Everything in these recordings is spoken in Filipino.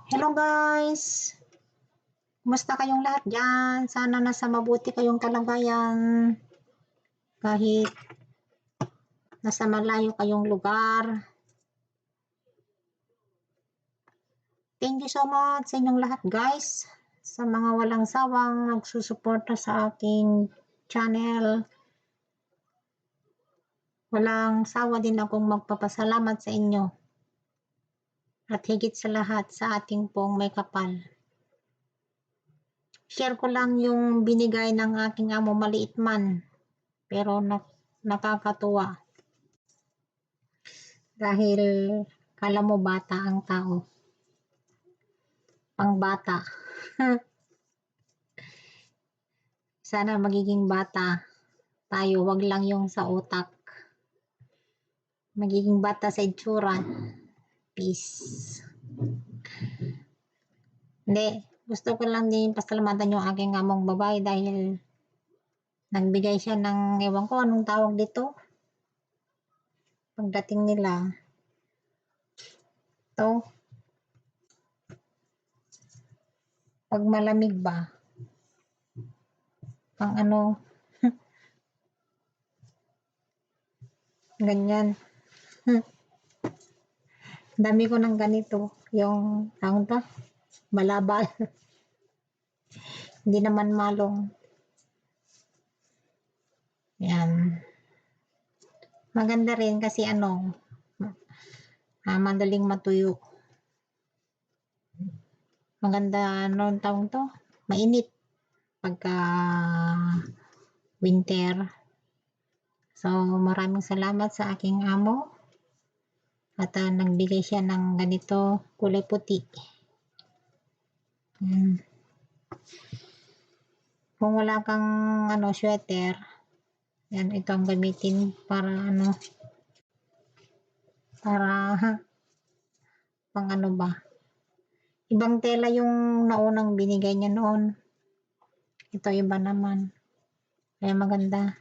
Hello guys! Kumusta kayong lahat dyan? Sana nasa mabuti kayong kalagayan. Kahit nasa malayo kayong lugar. Thank you so much sa inyong lahat guys. Sa mga walang sawang nagsusuporta sa aking channel. Walang sawa din akong magpapasalamat sa inyo. At higit sa lahat sa ating pong may kapal. Share ko lang yung binigay ng aking amo, maliit man. Pero nakakatuwa. Dahil kala mo bata ang tao. Pang bata. Sana magiging bata tayo, wag lang yung sa utak. Magiging bata sa itsura. Peace. Hindi. Gusto ko lang din pasalamatan yung aking among babae dahil nagbigay siya ng, ewan ko anong tawag dito. Pagdating nila, to, pag malamig ba, pang ano, ganyan. Dami ko ng ganito, yung, tawag to, balabal. Hindi naman malong. Yan. Maganda rin kasi ano, madaling matuyo. Maganda, ano tawag to? Mainit. Pagka winter. So, maraming salamat sa aking amo. At nagbigay siya ng ganito, kulay puti. Kung wala kang ano, sweater, yan, ito ang gamitin para ano, para pang ano ba. Ibang tela yung naunang binigay niya noon. Ito iba naman. Kaya maganda.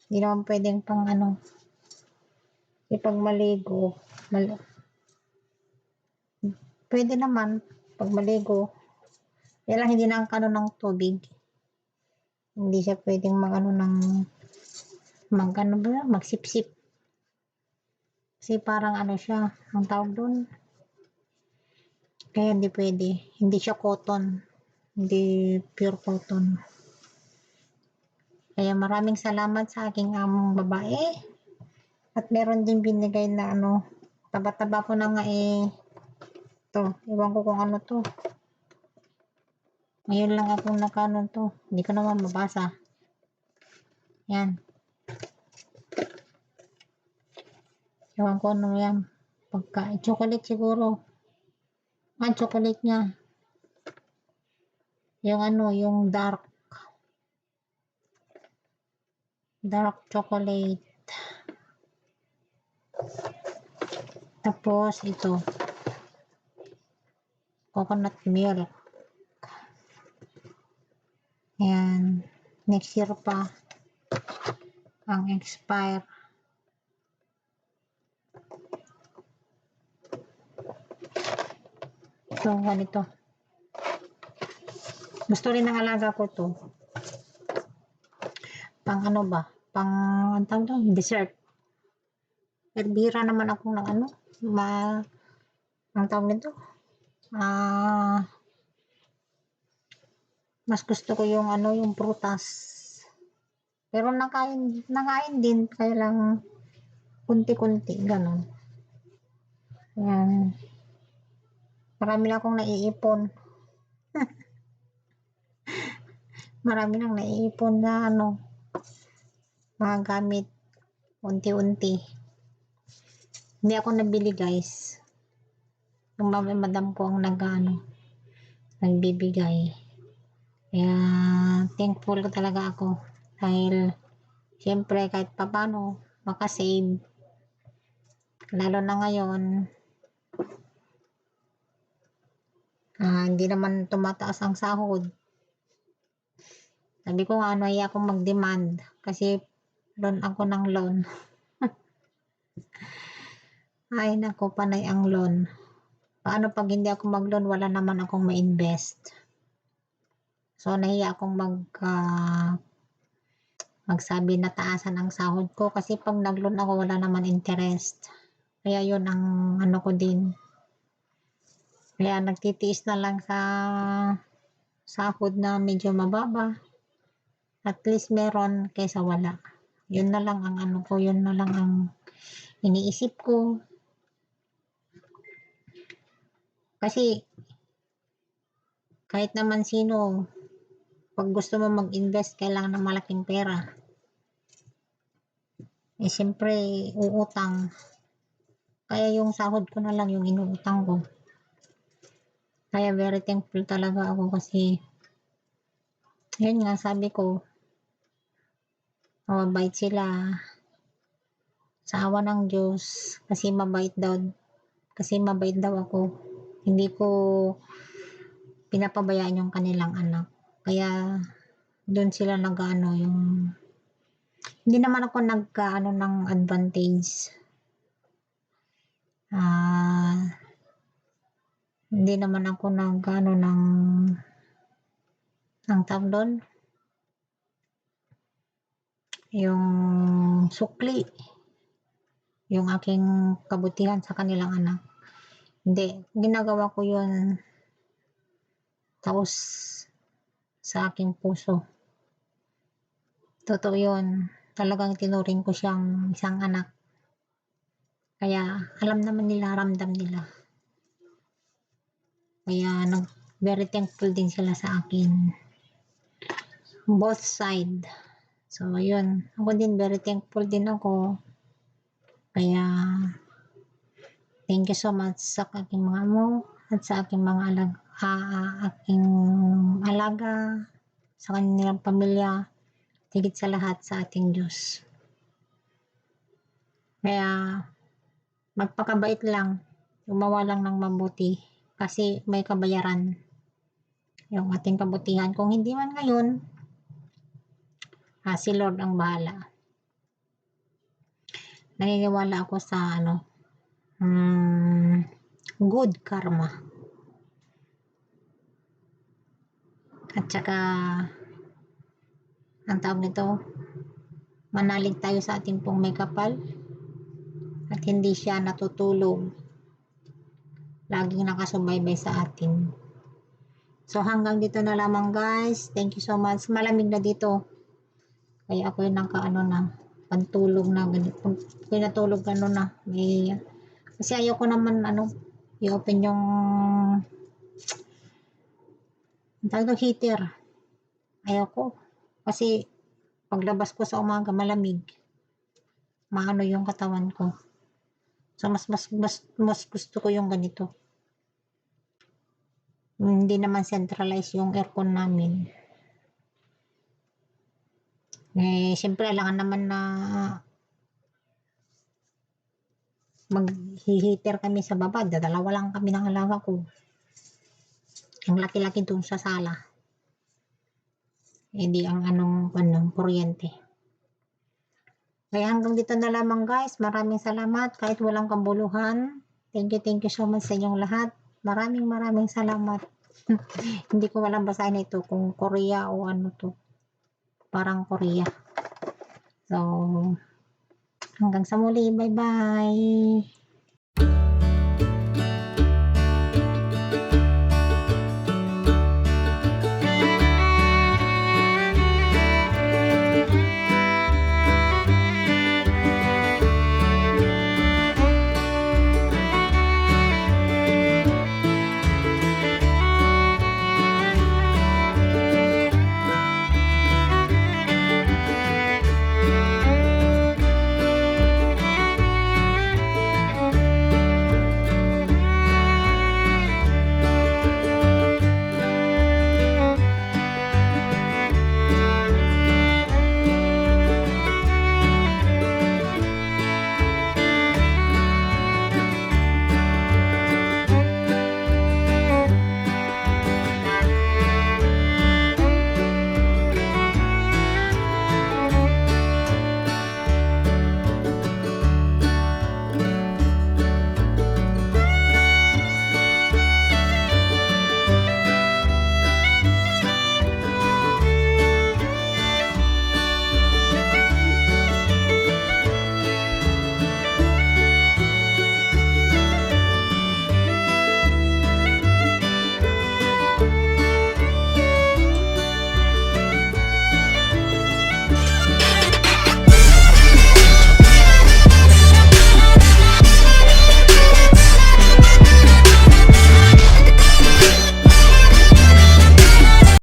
Hindi naman pwedeng pang ano, ipag maligo. Pwede naman pag maligo. Kaya lang hindi na ang kano ng tubig. Hindi siya pwedeng mag-ano ng magsipsip. Kasi parang ano siya, ang tawag doon. Kaya hindi pwede. Hindi siya cotton. Hindi pure cotton. Kaya maraming salamat sa aking among babae. At meron din binigay na ano, taba-taba ko na nga to, iwan ko kung ano to. Ngayon lang akong nakano to. Hindi ko naman mabasa. Yan. Ewan ko ano yan. Pagka, chocolate siguro. Chocolate niya. Yung ano, yung dark chocolate. Tapos ito. Coconut milk. Yan. Next year pa. Ang expire. So, ganito. Gusto rin ng alaga ko to. Pang ano ba? Pang, ang tawag doon? Dessert. Herbira naman ako ng ano. Ang tawag nito? Mas gusto ko yung ano, yung prutas. Pero nakain din. Kaya lang, kunti-kunti. Ganon. Yan. Marami na akong naiipon. Marami nang naiipon na ano, mga gamit. Unti-unti. Hindi ako nabili guys. Yung madam ko ang nagbibigay. Kaya thankful talaga ako. Dahil siyempre kahit papano makasave. Lalo na ngayon. Hindi naman tumataas ang sahod. Sabi ko nga, nahiya akong mag-demand kasi loan ako ng loan. Ay nako, panay ang loan. Paano pag hindi ako mag-loan, wala naman akong ma-invest. So, nahiya akong magsabi na taasan ang sahod ko kasi pag nag-loan ako, wala naman interest. Kaya yun ang ano ko din. Kaya nagtitiis na lang sa sahod na medyo mababa. At least meron kaysa wala. Yun na lang ang ano ko, yun na lang ang iniisip ko. Kasi kahit naman sino, pag gusto mo mag-invest, kailangan ng malaking pera. Eh, siyempre, uutang. Kaya yung sahod ko na lang yung inuutang ko. Kaya very thankful talaga ako kasi, yun nga, sabi ko, mabait sila sa awa ng Diyos kasi mabait daw ako. Hindi ko pinapabayaan yung kanilang anak. Kaya, doon sila nag-ano yung, hindi naman ako nagkaano ng advantage. Hindi naman ako nagkaano ng tawag doon, yung sukli, yung aking kabutihan sa kanilang anak. Hindi, ginagawa ko yun taos sa aking puso. Totoo yun. Talagang tinuring ko siyang isang anak. Kaya alam naman nila, ramdam nila. Kaya very thankful din sila sa akin. Both side. So, yun. Ako din, very thankful din ako. Kaya, thank you so much sa aking mga amo at sa aking mga alaga, sa kanilang pamilya, higit sa lahat sa ating Diyos. Kaya, magpakabait lang, gumawa lang ng mabuti, kasi may kabayaran yung ating kabutihan. Kung hindi man ngayon, si Lord ang bahala. Naniniwala ako sa good karma. At saka, ang tawag nito, manalig tayo sa ating pong may kapal at hindi siya natutulog, laging nakasubaybay sa atin. So, hanggang dito na lamang guys. Thank you so much. Malamig na dito. Kaya ako yung pantulog na ganito. Kaya natulog na. Kasi ayoko naman i-open yung heater. Ayoko. Kasi paglabas ko sa umaga malamig. Maano yung katawan ko. So, mas gusto ko yung ganito. Hindi naman centralized yung aircon namin. Siyempre, alangan naman na mag-heater kami sa baba. Dalawa lang kami ng alaga ko. Ang laki-laki doon sa sala. Hindi ang kuryente. Kaya hanggang dito na lamang guys. Maraming salamat. Kahit walang kabuluhan. Thank you so much sa inyong lahat. Maraming salamat. Hindi ko walang basahin ito kung Korea o to. Parang Korea. So, hanggang sa muli. Bye-bye.